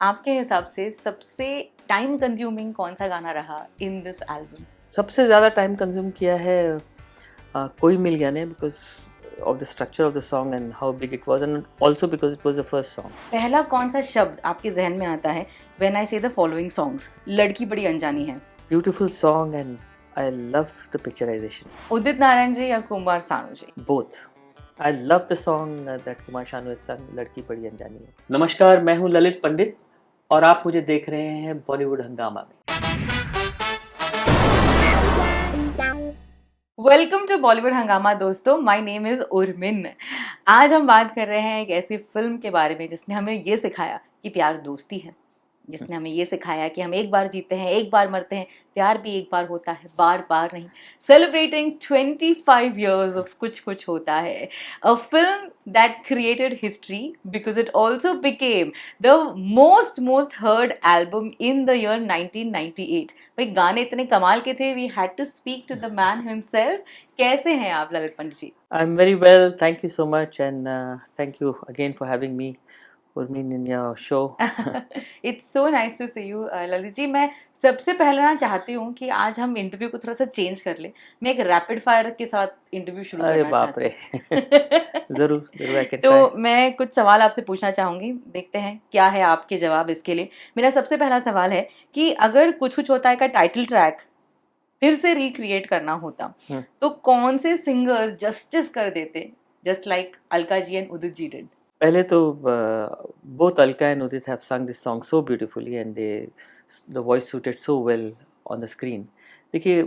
आपके हिसाब से सबसे टाइम कंज्यूमिंग कौन सा गाना रहा इन दिस एल्बम? सबसे ज़्यादा टाइम कंज्यूम किया है कोई मिल गया ने because of the structure of the song and how big it was and also because it was the first song. पहला कौन सा शब्द आपके जहन में आता है व्हेन आई से द फॉलोइंग सॉन्ग्स? लड़की बड़ी अनजानी है। Beautiful song and I love the picturisation. Udit Narayan ji या Kumar Sanu ji? Both. I love the song that Kumar Sanu has sung, लड़की बड़ी अनजानी है. नमस्कार, मैं हूँ ललित पंडित और आप मुझे देख रहे हैं बॉलीवुड हंगामा में. वेलकम टू बॉलीवुड हंगामा दोस्तों, माय नेम इज़ उर्मिन। आज हम बात कर रहे हैं एक ऐसी फिल्म के बारे में जिसने हमें ये सिखाया कि प्यार दोस्ती है, जिसने हमें ये सिखाया कि हम एक बार जीते हैं, एक बार मरते हैं, प्यार भी एक बार होता है, बार बार नहीं। सेलिब्रेटिंग 25 years of कुछ कुछ होता है। A film that created history because it also became the most heard album in the year 1998। भाई गाने इतने कमाल के थे, we had to speak to the man himself. कैसे हैं आप Lalit Pandit ji? I am very well, thank you so much and thank you again for having me उर्मिन in your show. It's so nice to see you Lalit ji. मैं सबसे पहले ना चाहती हूँ कि आज हम इंटरव्यू को थोड़ा सा चेंज कर ले। मैं एक रैपिड फायर के साथ इंटरव्यू शुरू अरे करना बाप रे. चाहती जरूर जरूर, आई कैन तो ट्राई. मैं कुछ सवाल आपसे पूछना चाहूंगी, देखते हैं क्या है आपके जवाब इसके लिए। मेरा सबसे पहला सवाल है कि अगर कुछ कुछ होता है का टाइटल ट्रैक फिर से रिक्रिएट करना होता तो कौन से सिंगर्स जस्टिस कर देते, just like Alka ji and Udit ji did? पहले तो both Alka and Udit have sung this song so beautifully and the voice suited so well on the screen. देखिए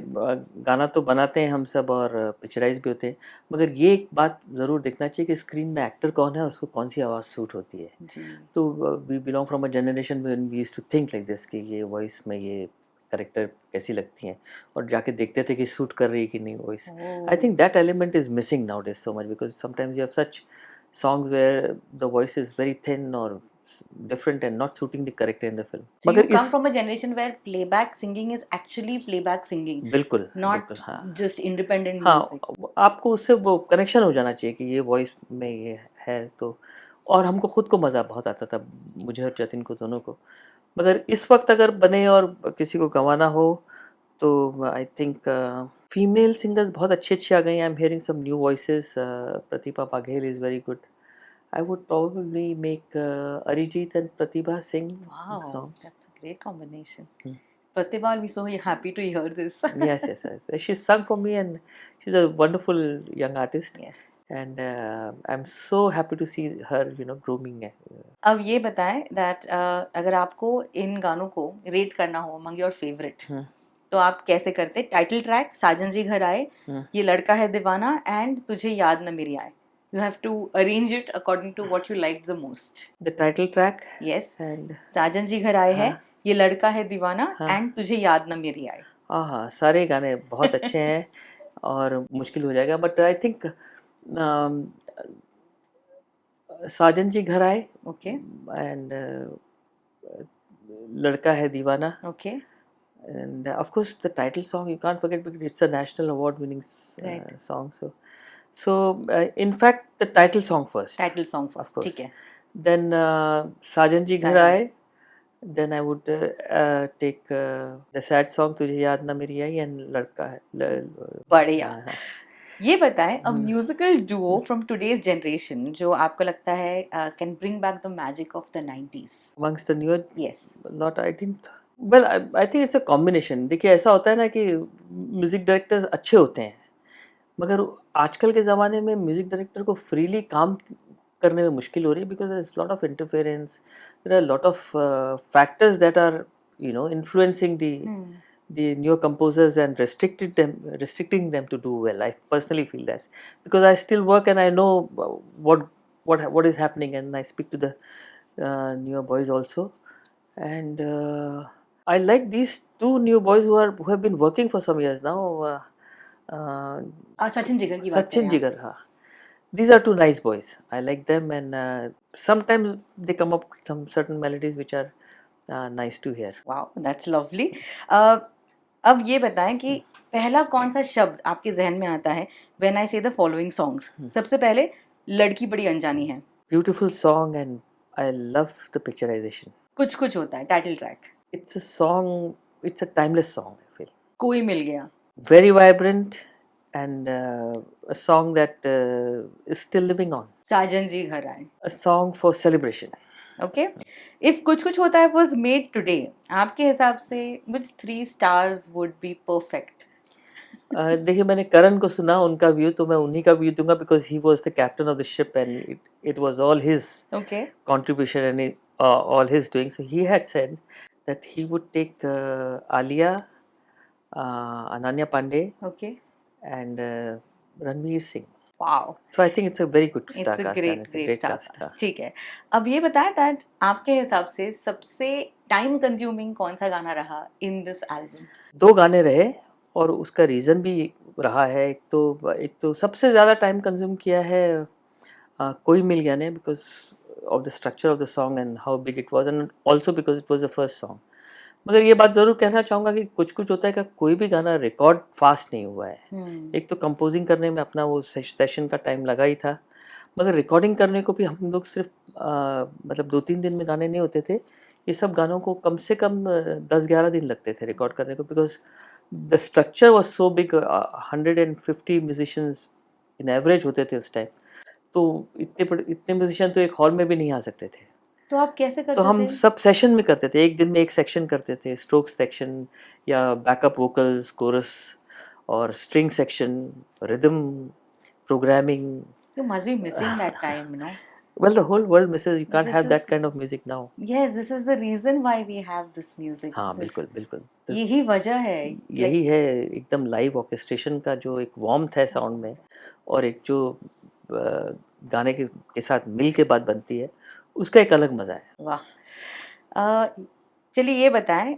गाना तो बनाते हैं हम सब और पिक्चराइज भी होते हैं, मगर ये एक बात ज़रूर देखना चाहिए कि स्क्रीन में एक्टर कौन है और उसको कौन सी आवाज़ सूट होती है. जी। तो we belong from a generation when we used to think like this कि ये वॉइस में ये करेक्टर कैसी लगती हैं और जाके देखते थे कि सूट कर रही है कि नहीं voice. I think that element is missing now days so much because sometimes you have such songs where the voice is very thin or different and not suiting the character in the film. So you मगर come इस from a generation where playback singing is actually playback singing, बिल्कुल not बिल्कुल हाँ just independent हाँ, music. आपको उससे वो connection हो जाना चाहिए कि ये वॉइस में ये है तो. और हमको खुद को मज़ा बहुत आता था, मुझे और जतिन को दोनों को. मगर इस वक्त अगर बने और किसी को गंवाना हो तो आई थिंक फीमेल सिंगर्स बहुत अच्छी आ गई. I am hearing some new voices. Pratibha Baghel is very good. I would probably make Arijit and Pratibha sing Wow, the song. that's a great combination. Hmm. Pratibha will be so happy to hear this. Yes, yes, yes. She's sung for me and she's a wonderful young artist. Yes. And I'm so happy to see her, grooming. अब ये बताएं that अगर आपको इन गानों को rate करना हो among your favorite, तो आप कैसे करते? टाइटल ट्रैक साजन जी घर आए, ये लड़का है दीवाना एंड तुझे याद न मेरी आए. You have to arrange it according to what you liked the most. The title track. Yes. And साजन जी घर आए है, ये लड़का है दीवाना एंड तुझे याद न मेरी आए. हाँ, सारे गाने बहुत अच्छे हैं और मुश्किल हो जाएगा बट आई थिंक साजन जी घर आए. ओके. एंड लड़का है दीवाना. Okay. And of course the title song you can't forget because it's a national award winning song. So in fact the title song first. Title song first. ठीक है. Then साजन जी घर आए. Then I would take the sad song तुझे याद ना मेरी आई and लड़का है. बढ़िया. ये बताएं a musical duo from today's generation जो आपको लगता है can bring back the magic of the 90s. Amongst the newer. Yes. Not I didn't. Well, I think it's a combination. देखिए ऐसा होता है ना कि म्यूज़िक डायरेक्टर्स अच्छे होते हैं मगर आजकल के ज़माने में म्यूज़िक डायरेक्टर को फ्रीली काम करने में मुश्किल हो रही है because there is lot of interference. There are lot of factors that are influencing the newer composers and restricting them to do well. I personally feel that because I still work and I know what is happening and I speak to the newer boys also and I like these two new boys who have been working for some years now. Sachin Jigar की बात Sachin Jigar, हाँ. These are two nice boys. I like them and sometimes they come up with some certain melodies which are nice to hear. Wow, that's lovely. अब ये बताएं कि पहला कौन सा शब्द आपके जहन में आता है when I say the following songs? सबसे पहले लड़की बड़ी अनजानी है. Beautiful song and I love the picturization. कुछ कुछ होता है title track, It's a song, it's a timeless song, I feel. कोई मिल गया. Very vibrant and a song that is still living on. साजन जी घर आए. A song for celebration. Okay. If कुछ कुछ होता है was made today, आपके हिसाब से which 3 stars would be perfect? देखिए मैंने करण को सुना उनका व्यू तो मैं उन्हीं का व्यू दूंगा because he was the captain of the ship and it was all his Okay. contribution and all his doing. So he had said that he would take Alia, Ananya Pandey Okay. and Ranveer Singh. Wow. So I think it's a very good star It's a cast great, and it's a great great star cast. cast. ठीक है. अब ये बताएं that आपके हिसाब से सबसे time consuming कौन सा गाना रहा in this album? 2 गाने रहे और उसका रीज़न भी रहा है. एक तो सबसे ज़्यादा टाइम कंज्यूम किया है कोई मिल गया ने because of the structure of the song and how big it was and also because it was the first song. मगर ये बात ज़रूर कहना चाहूँगा कि कुछ कुछ होता है कि कोई भी गाना रिकॉर्ड फास्ट नहीं हुआ है. एक तो कंपोजिंग करने में अपना वो सेशन का टाइम लगा ही था, मगर रिकॉर्डिंग करने को भी हम लोग सिर्फ मतलब 2-3 दिन में गाने नहीं होते थे. ये सब गानों को कम से कम 10-11 दिन लगते थे रिकॉर्ड करने को because the structure was so big. 150 musicians in average होते थे उस टाइम. तो इतने म्यूजिशियन तो एक हॉल में भी नहीं आ सकते थे. तो आप कैसे करते तो हम थे? सब सेशन में करते थे. एक दिन में एक सेक्शन करते थे, स्ट्रोक सेक्शन या बैकअप वोकल्स, कोरस और string section, rhythm, programming. You must be missing that time, no? Well, the whole world misses. You can't This have that is- kind of music now. Yes, this is the reason why we have this music. हाँ This- बिल्कुल बिल्कुल. तो यही वजह है. यही है एकदम लाइव ऑर्केस्ट्रेशन का जो एक वार्मथ है साउंड में और एक जो गाने के साथ मिल के बात बनती है उसका एक अलग मजा है. वाह. चलिए ये बताएं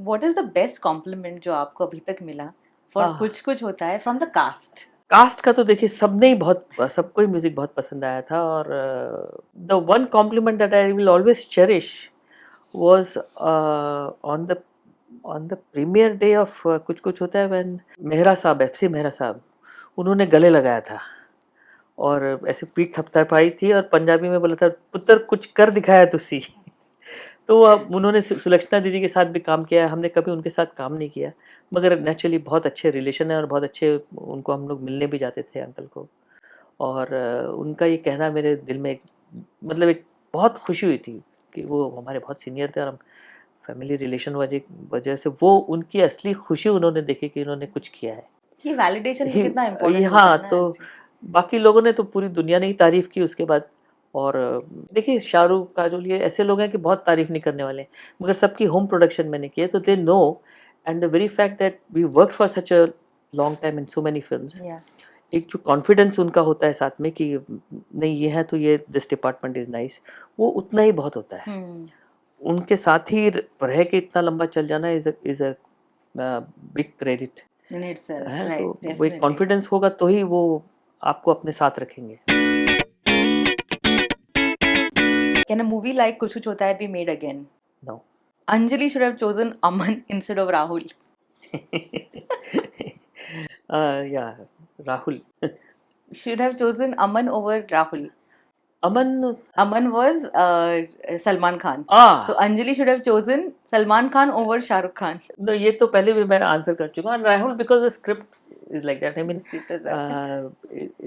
what is the best compliment जो आपको अभी तक मिला फॉर हाँ. कुछ कुछ होता है फ्रॉम द कास्ट? कास्ट का तो देखिए सबने ही सबको ही म्यूजिक बहुत पसंद आया था और the one compliment that I will always cherish was on the premier day of Kuch कुछ होता है व्हेन मेहरा साहब FC मेहरा साहब उन्होंने गले लगाया था और ऐसे पीठ थपथपाई थी और पंजाबी में बोला था पुत्र कुछ कर दिखाया तुसी. तो अब उन्होंने सुलक्षणा दीदी के साथ भी काम किया है. हमने कभी उनके साथ काम नहीं किया मगर नेचुरली बहुत अच्छे रिलेशन है और बहुत अच्छे उनको हम लोग मिलने भी जाते थे अंकल को. और उनका ये कहना मेरे दिल में मतलब एक बहुत खुशी हुई थी कि वो हमारे बहुत सीनियर थे और हम फैमिली रिलेशन वजह से वो उनकी असली खुशी उन्होंने देखी कि उन्होंने कुछ किया है. ये वैलिडेशन कितना इम्पोर्टेंट है. हाँ तो बाकी लोगों ने तो पूरी दुनिया ने ही तारीफ की उसके बाद. और देखिए शाहरुख काजोल ये ऐसे लोग हैं कि बहुत तारीफ नहीं करने वाले मगर सबकी होम प्रोडक्शन मैंने की है तो they know and the very fact that we work for such a long time in so many films. एक जो कॉन्फिडेंस उनका होता है साथ में कि नहीं ये है तो ये दिस डिपार्टमेंट इज नाइस वो उतना ही बहुत होता है. उनके साथ ही रह के इतना लंबा चल जाना इज अ बिग क्रेडिट. तो वो एक कॉन्फिडेंस होगा तो ही वो आपको अपने साथ रखेंगे. Can a movie like कुछ कुछ होता है be made again? No. Anjali should have chosen Aman instead of Rahul. Yeah, Rahul. Should have chosen Aman over Rahul. Aman was Salman Khan. ah So Anjali should have chosen Salman Khan over Shah Rukh Khan. no ये तो पहले भी मैं answer कर चुका हूँ. Rahul because the script is like that. I mean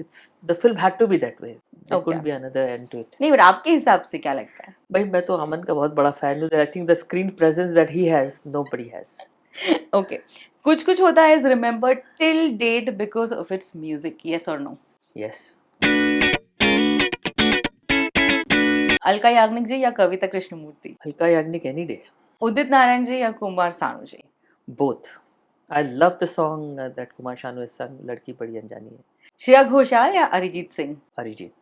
it's the film had to be that way. There Okay. could be another end to it. नहीं but आपके हिसाब से क्या लगता है? भाई मैं तो अमन का बहुत बड़ा फैन हूँ. I think the screen presence that he has nobody has. Okay. कुछ कुछ होता है is remembered till date because of its music. Yes or no? Yes. Alka Yagnik जी या कविता कृष्णमूर्ति? Alka Yagnik any day. उदित नारायण जी या कुमार सानू जी? Both. I love the song that Kumar Sanu has sung. लड़की बड़ी अनजानी है. श्रेया घोषाल या अरिजीत सिंह? अरिजीत.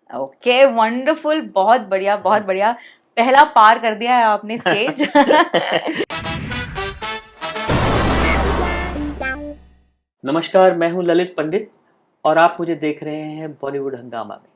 Okay wonderful. बहुत बढ़िया बहुत बढ़िया. पहला पार कर दिया है आपने स्टेज. नमस्कार मैं हूँ ललित पंडित और आप मुझे देख रहे हैं बॉलीवुड हंगामा में.